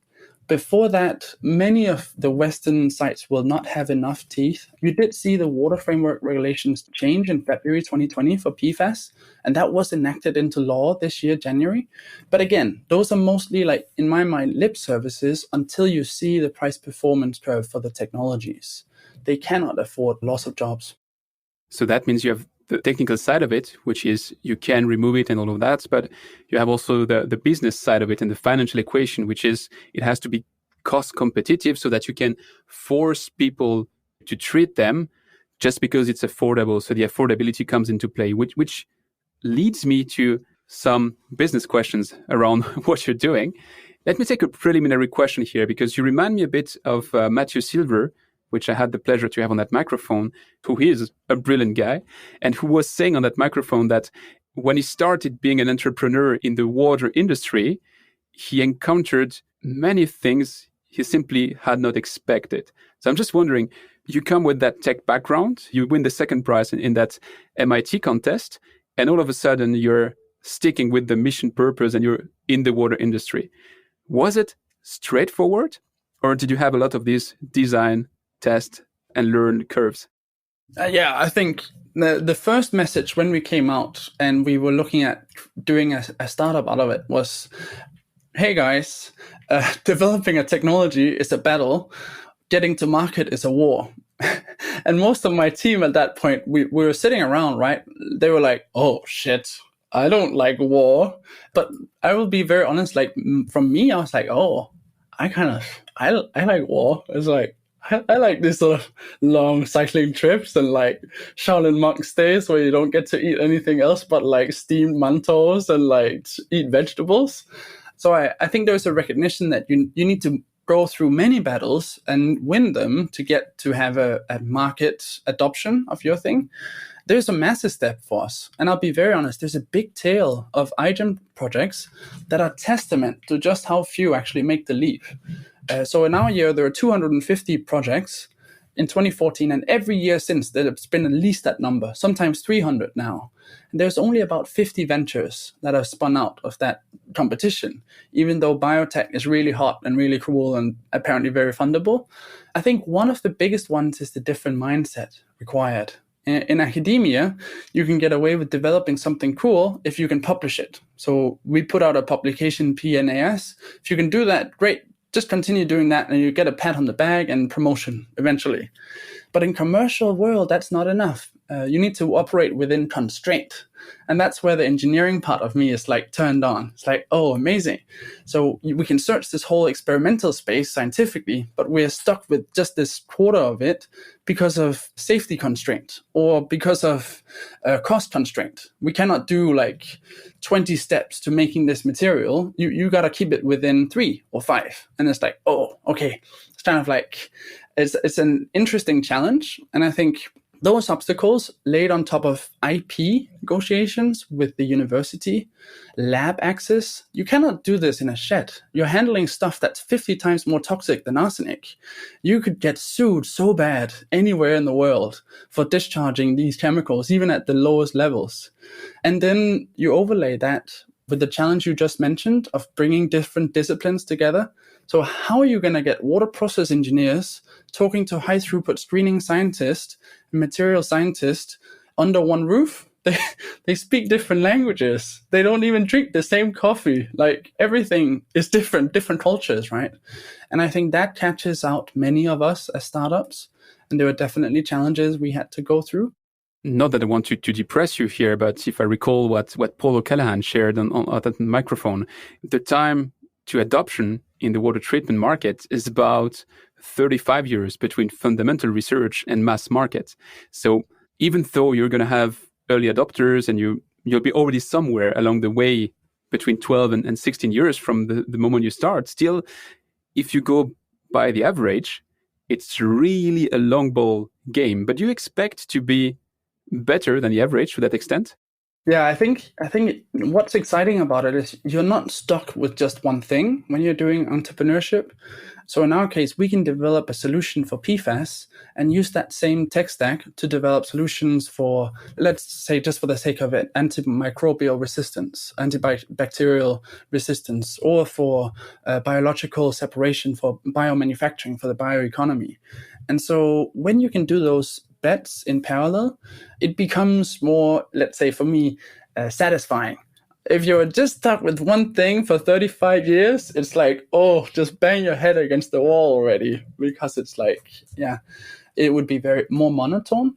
Before that, many of the Western sites will not have enough teeth. You did see the water framework regulations change in February 2020 for PFAS, and that was enacted into law this year, January. But again, those are mostly, like, in my mind, lip services until you see the price performance curve for the technologies. They cannot afford loss of jobs. So that means you have the technical side of it, which is you can remove it and all of that, but you have also the business side of it and the financial equation, which is it has to be cost competitive so that you can force people to treat them just because it's affordable. So the affordability comes into play, which leads me to some business questions around what you're doing. Let me take a preliminary question here, because you remind me a bit of Matthew Silver, which I had the pleasure to have on that microphone, who is a brilliant guy, and who was saying on that microphone that when he started being an entrepreneur in the water industry, he encountered many things he simply had not expected. So I'm just wondering, you come with that tech background, you win the second prize in that MIT contest, and all of a sudden you're sticking with the mission purpose and you're in the water industry. Was it straightforward, or did you have a lot of these design, test, and learn curves? Yeah, I think the first message when we came out and we were looking at doing a startup out of it was, hey guys, developing a technology is a battle, getting to market is a war. And most of my team at that point, we were sitting around, right? They were like, oh shit, I don't like war. But I will be very honest, like from me, I was like, oh, I like war. It's like, I like these sort of long cycling trips and like Shaolin monk stays where you don't get to eat anything else but like steamed mantos and like eat vegetables. So I think there's a recognition that you need to go through many battles and win them to get to have a market adoption of your thing. There's a massive step for us. And I'll be very honest, there's a big tail of iGEM projects that are testament to just how few actually make the leap. So in our year, there are 250 projects in 2014, and every year since, there's been at least that number, sometimes 300 now. And there's only about 50 ventures that have spun out of that competition, even though biotech is really hot and really cool and apparently very fundable. I think one of the biggest ones is the different mindset required. In academia, you can get away with developing something cool if you can publish it. So we put out a publication PNAS. If you can do that, great. Just continue doing that and you get a pat on the back and promotion eventually. But in commercial world, that's not enough. You need to operate within constraint. And that's where the engineering part of me is like turned on. It's like, oh, amazing. So we can search this whole experimental space scientifically, but we're stuck with just this quarter of it because of safety constraint or because of cost constraint. We cannot do like 20 steps to making this material. You got to keep it within 3 or 5. And it's like, oh, okay. It's kind of like, it's an interesting challenge. And I think those obstacles laid on top of IP negotiations with the university, lab access. You cannot do this in a shed. You're handling stuff that's 50 times more toxic than arsenic. You could get sued so bad anywhere in the world for discharging these chemicals, even at the lowest levels. And then you overlay that with the challenge you just mentioned of bringing different disciplines together. So how are you going to get water process engineers talking to high throughput screening scientists and material scientists under one roof? They speak different languages. They don't even drink the same coffee. Like everything is different cultures, right? And I think that catches out many of us as startups. And there were definitely challenges we had to go through. Not that I want to depress you here, but if I recall what Paul O'Callaghan shared on that microphone, the time to adoption in the water treatment market is about 35 years between fundamental research and mass market. So even though you're going to have early adopters and you'll be already somewhere along the way between 12 and 16 years from the moment you start, still, if you go by the average, it's really a long ball game. But do you expect to be better than the average to that extent? Yeah, I think what's exciting about it is you're not stuck with just one thing when you're doing entrepreneurship. So in our case, we can develop a solution for PFAS and use that same tech stack to develop solutions for, let's say, just for the sake of it, antimicrobial resistance, antibacterial resistance, or for biological separation for biomanufacturing for the bioeconomy. And so when you can do those bets in parallel, it becomes more, let's say for me, satisfying. If you're just stuck with one thing for 35 years, it's like, oh, just bang your head against the wall already, because it's like, yeah, it would be very more monotone.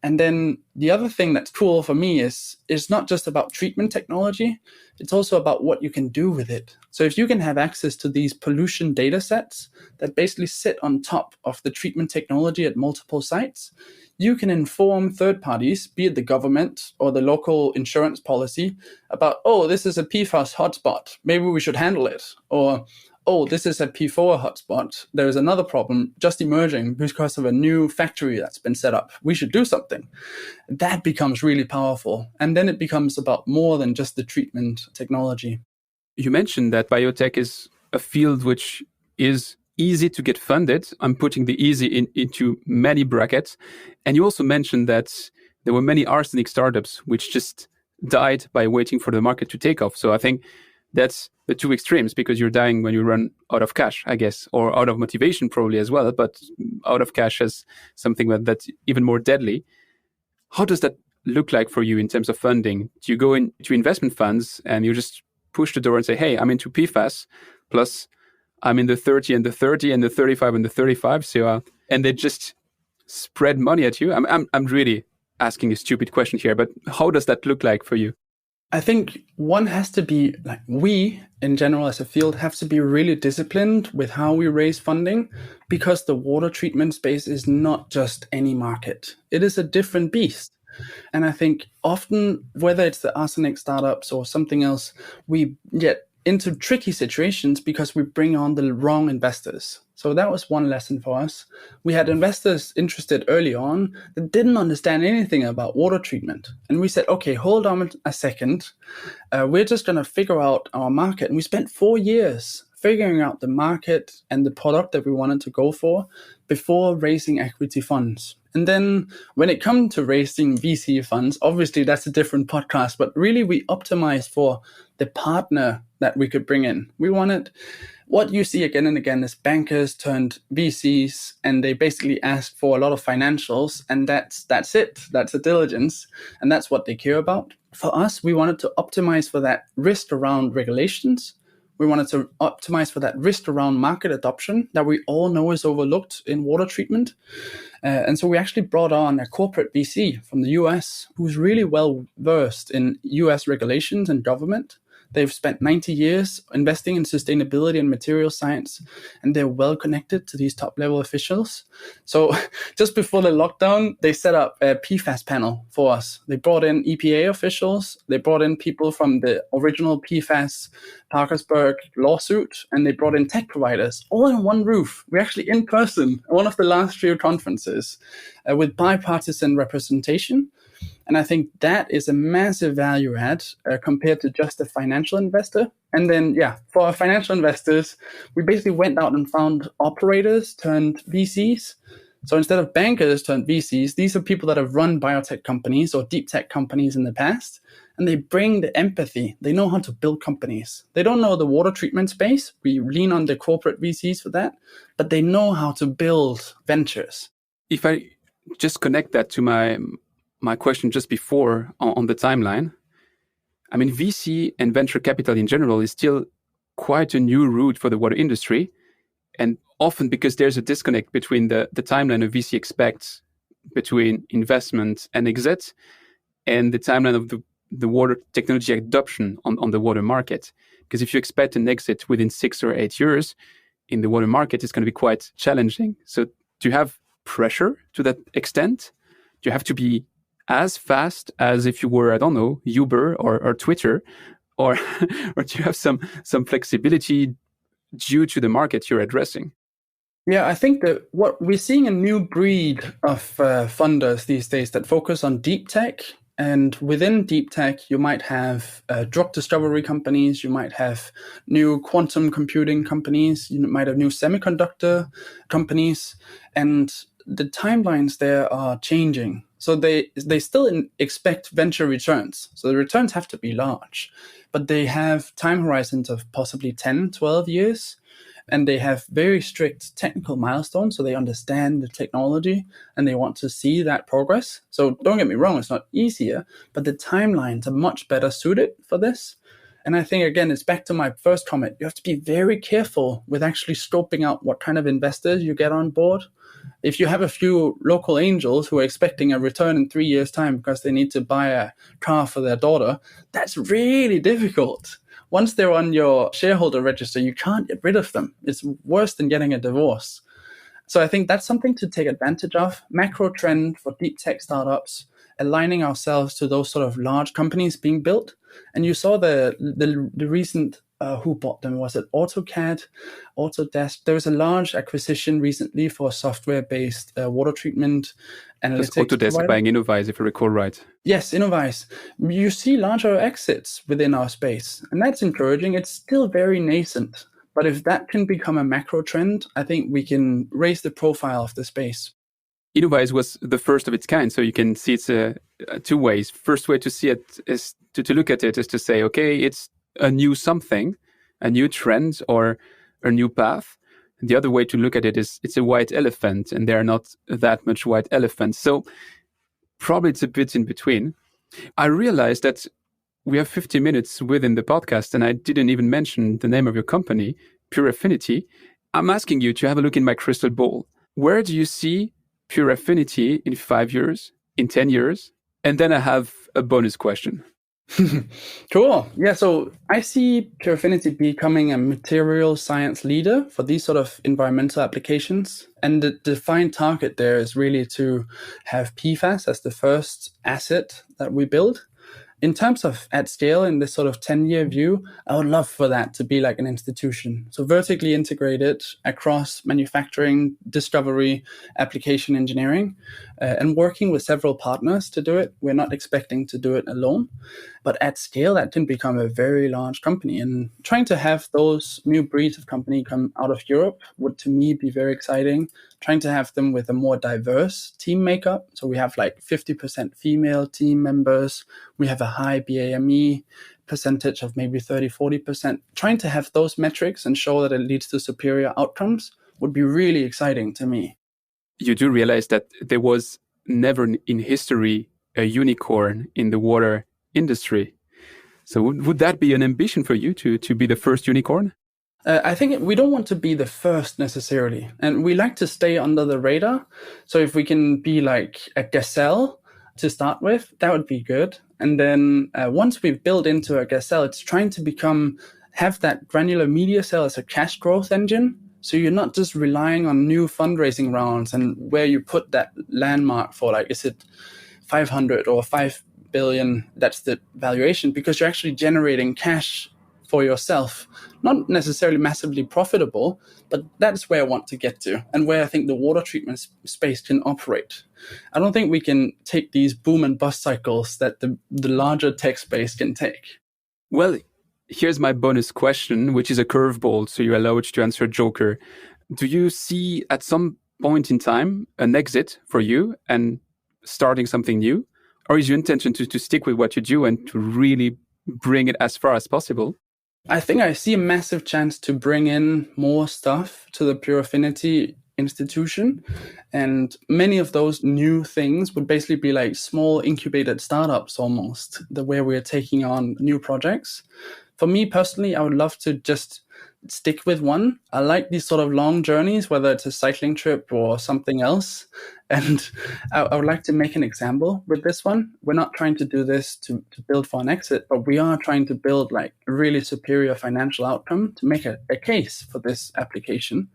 And then the other thing that's cool for me is it's not just about treatment technology. It's also about what you can do with it. So if you can have access to these pollution data sets that basically sit on top of the treatment technology at multiple sites, you can inform third parties, be it the government or the local insurance policy, about, oh, this is a PFAS hotspot. Maybe we should handle it. Or, oh, this is a P4 hotspot. There's another problem just emerging because of a new factory that's been set up. We should do something. That becomes really powerful. And then it becomes about more than just the treatment technology. You mentioned that biotech is a field which is easy to get funded. I'm putting the easy into many brackets. And you also mentioned that there were many arsenic startups which just died by waiting for the market to take off. So I think that's the two extremes, because you're dying when you run out of cash, I guess, or out of motivation probably as well, but out of cash as something that's even more deadly. How does that look like for you in terms of funding? Do you go into investment funds and you just push the door and say, hey, I'm into PFAS, plus I'm in the 30 and the 30 and the 35 and the 35. So, and they just spread money at you. I'm really asking a stupid question here, but how does that look like for you? I think one has to be, like, we in general as a field have to be really disciplined with how we raise funding, because the water treatment space is not just any market. It is a different beast. And I think often, whether it's the arsenic startups or something else, we get into tricky situations because we bring on the wrong investors. So that was one lesson for us. We had investors interested early on that didn't understand anything about water treatment. And we said, okay, hold on a second. We're just going to figure out our market. And we spent 4 years figuring out the market and the product that we wanted to go for before raising equity funds. And then when it comes to raising VC funds, obviously that's a different podcast, but really we optimized for the partner that we could bring in. We wanted, what you see again and again is bankers turned VCs, and they basically ask for a lot of financials, and that's it. That's a diligence, and that's what they care about. For us, we wanted to optimize for that risk around regulations. We wanted to optimize for that risk around market adoption that we all know is overlooked in water treatment. And so we actually brought on a corporate VC from the US who's really well versed in US regulations and government. They've spent 90 years investing in sustainability and material science, and they're well connected to these top level officials. So just before the lockdown, they set up a PFAS panel for us. They brought in EPA officials, they brought in people from the original PFAS Parkersburg lawsuit, and they brought in tech providers all in one roof. We're actually in person at one of the last few conferences with bipartisan representation. And I think that is a massive value add compared to just a financial investor. And then, for our financial investors, we basically went out and found operators turned VCs. So instead of bankers turned VCs, these are people that have run biotech companies or deep tech companies in the past. And they bring the empathy. They know how to build companies. They don't know the water treatment space. We lean on the corporate VCs for that. But they know how to build ventures. If I just connect that to my question just before on the timeline, I mean, VC and venture capital in general is still quite a new route for the water industry. And often because there's a disconnect between the timeline a VC expects between investment and exit and the timeline of the water technology adoption on the water market. Because if you expect an exit within 6 or 8 years in the water market, it's going to be quite challenging. So do you have pressure to that extent? Do you have to be as fast as if you were, I don't know, Uber or Twitter, or or do you have some flexibility due to the market you're addressing? Yeah, I think that what we're seeing a new breed of funders these days that focus on deep tech. And within deep tech, you might have drug discovery companies, you might have new quantum computing companies, you might have new semiconductor companies, and the timelines there are changing. So they still expect venture returns. So the returns have to be large, but they have time horizons of possibly 10, 12 years. And they have very strict technical milestones. So they understand the technology and they want to see that progress. So don't get me wrong, it's not easier, but the timelines are much better suited for this. And I think, again, it's back to my first comment. You have to be very careful with actually scoping out what kind of investors you get on board. If you have a few local angels who are expecting a return in 3 years' time because they need to buy a car for their daughter, that's really difficult. Once they're on your shareholder register, you can't get rid of them. It's worse than getting a divorce. So I think that's something to take advantage of. Macro trend for deep tech startups, aligning ourselves to those sort of large companies being built. And you saw the recent who bought them? Was it AutoCAD, Autodesk? There was a large acquisition recently for a software-based water treatment analytics. Just Autodesk provider. buying Innovize, if I recall right. Yes, Innovize. You see larger exits within our space, and that's encouraging. It's still very nascent, but if that can become a macro trend, I think we can raise the profile of the space. Innovize was the first of its kind, so you can see it's two ways. First way to see it is to look at it is to say, okay, it's a new something, a new trend or a new path. And the other way to look at it is it's a white elephant, and there are not that much white elephants. So probably it's a bit in between. I realized that we have 50 minutes within the podcast, and I didn't even mention the name of your company, Puraffinity. I'm asking you to have a look in my crystal ball. Where do you see Puraffinity in 5 years, in 10 years? And then I have a bonus question. Cool. Yeah, so I see Puraffinity becoming a material science leader for these sort of environmental applications. And the defined target there is really to have PFAS as the first asset that we build. In terms of at scale, in this sort of 10-year view, I would love for that to be like an institution. So vertically integrated across manufacturing, discovery, application engineering, and working with several partners to do it. We're not expecting to do it alone. But at scale, that can become a very large company. And trying to have those new breeds of company come out of Europe would, to me, be very exciting. Trying to have them with a more diverse team makeup. So we have like 50% female team members. We have a high BAME percentage of maybe 30-40%. Trying to have those metrics and show that it leads to superior outcomes would be really exciting to me. You do realize that there was never in history a unicorn in the water industry. So would that be an ambition for you to be the first unicorn? I think we don't want to be the first necessarily. And we like to stay under the radar. So if we can be like a gazelle to start with, that would be good. And then once we've built into a gazelle, it's trying to have that granular media cell as a cash growth engine. So you're not just relying on new fundraising rounds and where you put that landmark for, like, is it 500 or 5 billion? That's the valuation, because you're actually generating cash for yourself. Not necessarily massively profitable, but that's where I want to get to and where I think the water treatment space can operate. I don't think we can take these boom and bust cycles that the larger tech space can take. Well, here's my bonus question, which is a curveball, so you're allowed to answer Joker. Do you see at some point in time an exit for you and starting something new? Or is your intention to stick with what you do and to really bring it as far as possible? I think I see a massive chance to bring in more stuff to the Puraffinity institution. And many of those new things would basically be like small incubated startups almost, the way we're taking on new projects. For me personally, I would love to just stick with one. I like these sort of long journeys, whether it's a cycling trip or something else. And I would like to make an example with this one. We're not trying to do this to build for an exit, but we are trying to build like a really superior financial outcome to make a case for this application.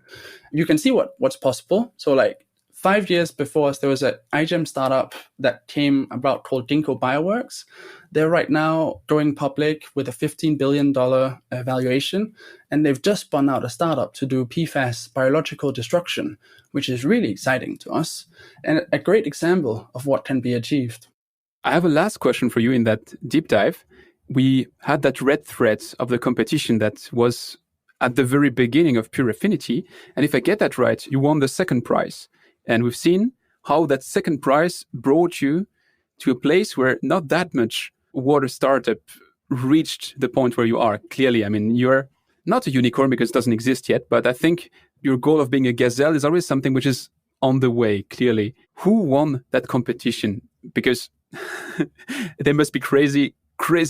You can see what's possible. So like 5 years before us, there was an iGEM startup that came about called Ginkgo Bioworks. They're right now going public with a $15 billion valuation, and they've just spun out a startup to do PFAS biological destruction, which is really exciting to us and a great example of what can be achieved. I have a last question for you in that deep dive. We had that red thread of the competition that was at the very beginning of Puraffinity, and if I get that right, you won the second prize. And we've seen how that second prize brought you to a place where not that much water startup reached the point where you are. Clearly, I mean, you're not a unicorn because it doesn't exist yet, but I think your goal of being a gazelle is always something which is on the way, clearly. Who won that competition? Because they must be crazy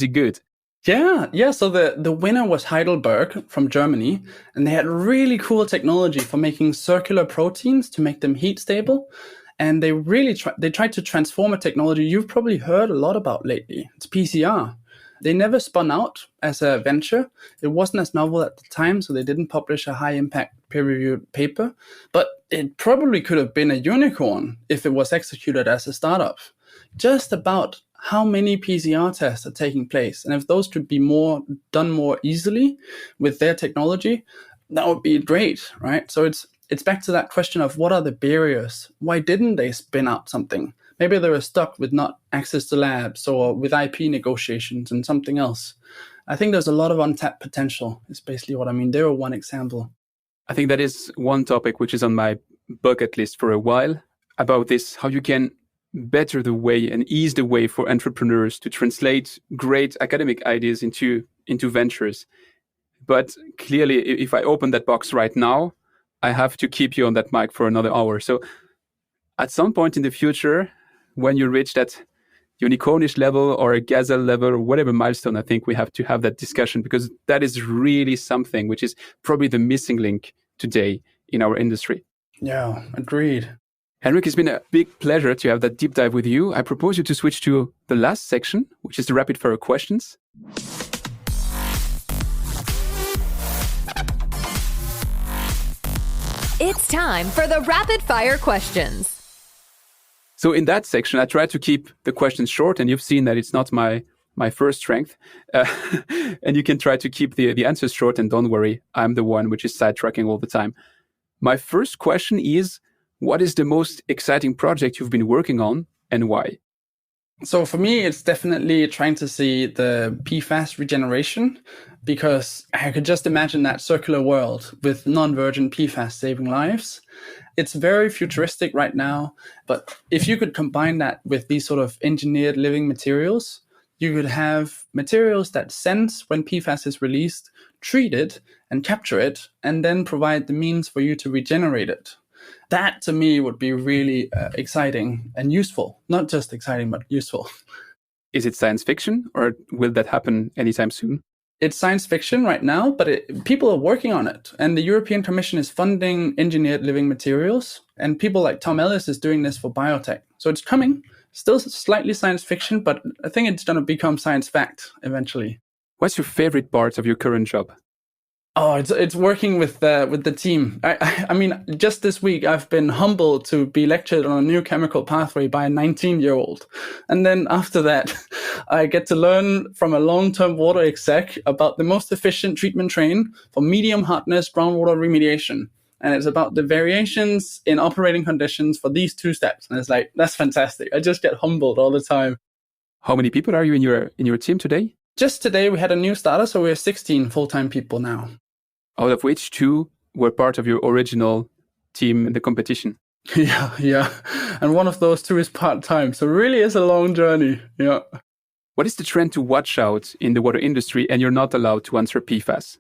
good. Yeah. So the winner was Heidelberg from Germany, and they had really cool technology for making circular proteins to make them heat stable. And they really tried to transform a technology you've probably heard a lot about lately. It's PCR. They never spun out as a venture. It wasn't as novel at the time, so they didn't publish a high-impact peer-reviewed paper. But it probably could have been a unicorn if it was executed as a startup. Just about how many PCR tests are taking place. And if those could be done more easily with their technology, that would be great, right? So it's back to that question of what are the barriers? Why didn't they spin out something? Maybe they were stuck with not access to labs or with IP negotiations and something else. I think there's a lot of untapped potential, is basically what I mean. They were one example. I think that is one topic which is on my bucket list for a while, about this, how you can better the way and ease the way for entrepreneurs to translate great academic ideas into ventures. But clearly, if I open that box right now, I have to keep you on that mic for another hour. So at some point in the future, when you reach that unicornish level or a gazelle level or whatever milestone, I think we have to have that discussion, because that is really something which is probably the missing link today in our industry. Yeah, agreed. Henrik, it's been a big pleasure to have that deep dive with you. I propose you to switch to the last section, which is the rapid fire questions. It's time for the rapid fire questions. So in that section, I try to keep the questions short, and you've seen that it's not my first strength. And you can try to keep the answers short, and don't worry, I'm the one which is sidetracking all the time. My first question is, what is the most exciting project you've been working on and why? So for me, it's definitely trying to see the PFAS regeneration, because I could just imagine that circular world with non-virgin PFAS saving lives. It's very futuristic right now, but if you could combine that with these sort of engineered living materials, you could have materials that sense when PFAS is released, treat it and capture it, and then provide the means for you to regenerate it. That to me would be really exciting and useful. Not just exciting, but useful. Is it science fiction, or will that happen anytime soon? It's science fiction right now, but people are working on it. And the European Commission is funding engineered living materials. And people like Tom Ellis is doing this for biotech. So it's coming. Still slightly science fiction, but I think it's going to become science fact eventually. What's your favorite part of your current job? Oh, it's working with the team. I mean, just this week, I've been humbled to be lectured on a new chemical pathway by a 19-year-old. And then after that, I get to learn from a long-term water exec about the most efficient treatment train for medium hardness groundwater remediation. And it's about the variations in operating conditions for these two steps. And it's like, that's fantastic. I just get humbled all the time. How many people are you in your team today? Just today, we had a new starter, so we're 16 full-time people now. Out of which 2 were part of your original team in the competition. Yeah. And one of those 2 is part-time. So it really is a long journey. Yeah. What is the trend to watch out in the water industry, and you're not allowed to answer PFAS?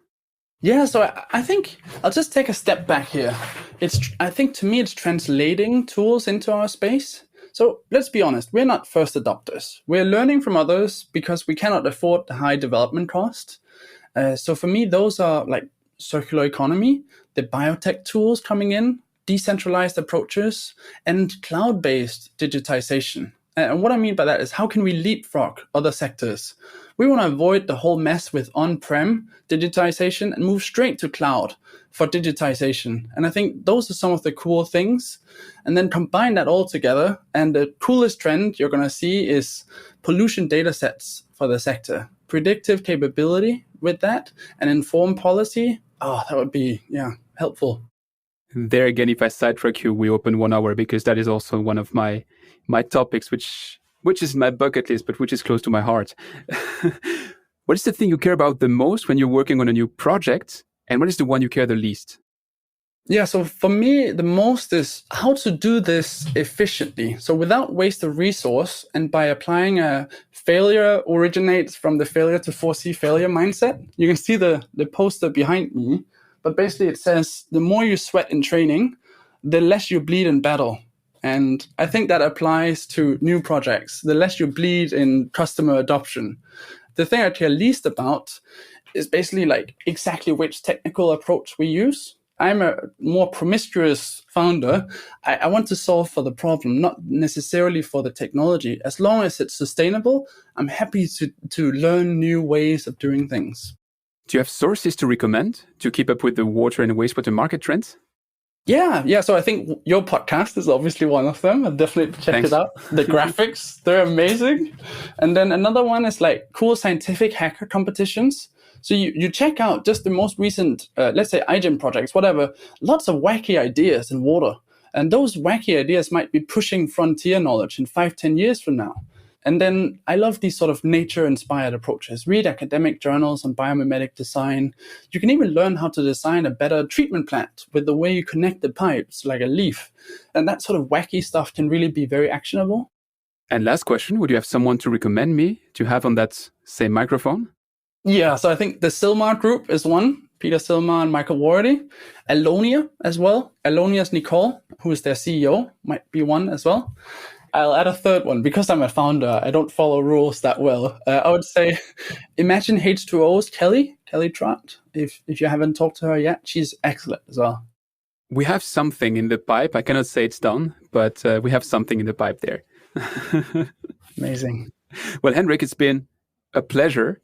Yeah, so I think I'll just take a step back here. I think to me, it's translating tools into our space. So let's be honest, we're not first adopters. We're learning from others because we cannot afford the high development cost. So for me, those are like circular economy, the biotech tools coming in, decentralized approaches, and cloud-based digitization. And what I mean by that is, how can we leapfrog other sectors? We want to avoid the whole mess with on-prem digitization and move straight to cloud for digitization. And I think those are some of the cool things. And then combine that all together. And the coolest trend you're going to see is pollution data sets for the sector. Predictive capability with that and informed policy. Oh, that would be, helpful. There again, if I sidetrack you, we open 1 hour, because that is also one of my topics, which is my bucket list, but which is close to my heart. What is the thing you care about the most when you're working on a new project? And what is the one you care the least? Yeah, so for me, the most is how to do this efficiently. So without waste of resource, and by applying a failure originates from the failure to foresee failure mindset. You can see the poster behind me, but basically it says, the more you sweat in training, the less you bleed in battle. And I think that applies to new projects. The less you bleed in customer adoption. The thing I care least about is basically like exactly which technical approach we use. I'm a more promiscuous founder. I want to solve for the problem, not necessarily for the technology. As long as it's sustainable, I'm happy to learn new ways of doing things. Do you have sources to recommend to keep up with the water and wastewater market trends? Yeah. So I think your podcast is obviously one of them. I'll definitely check it out. The graphics, they're amazing. And then another one is like cool scientific hacker competitions. So you check out just the most recent, let's say iGen projects, whatever, lots of wacky ideas in water. And those wacky ideas might be pushing frontier knowledge in 5-10 years from now. And then I love these sort of nature-inspired approaches. Read academic journals on biomimetic design. You can even learn how to design a better treatment plant with the way you connect the pipes, like a leaf. And that sort of wacky stuff can really be very actionable. And last question, would you have someone to recommend me to have on that same microphone? Yeah, so I think the Silmar group is one. Peter Silmar and Michael Wardy. Alonia as well. Alonia's Nicole, who is their CEO, might be one as well. I'll add a third one. Because I'm a founder, I don't follow rules that well. I would say Imagine H2O's Kelly Trott. If you haven't talked to her yet, she's excellent as well. We have something in the pipe. I cannot say it's done, but we have something in the pipe there. Amazing. Well, Henrik, it's been a pleasure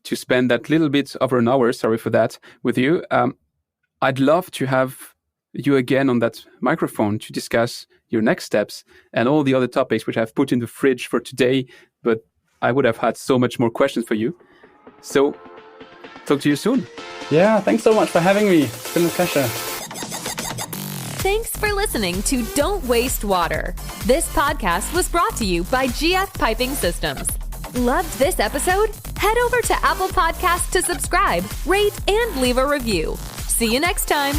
to spend that little bit over an hour, sorry for that, with you. I'd love to have you again on that microphone to discuss your next steps and all the other topics which I've put in the fridge for today, but I would have had so much more questions for you. So, talk to you soon. Yeah, thanks so much for having me. It's been a pleasure. Thanks for listening to Don't Waste Water. This podcast was brought to you by GF Piping Systems. Loved this episode? Head over to Apple Podcasts to subscribe, rate, and leave a review. See you next time.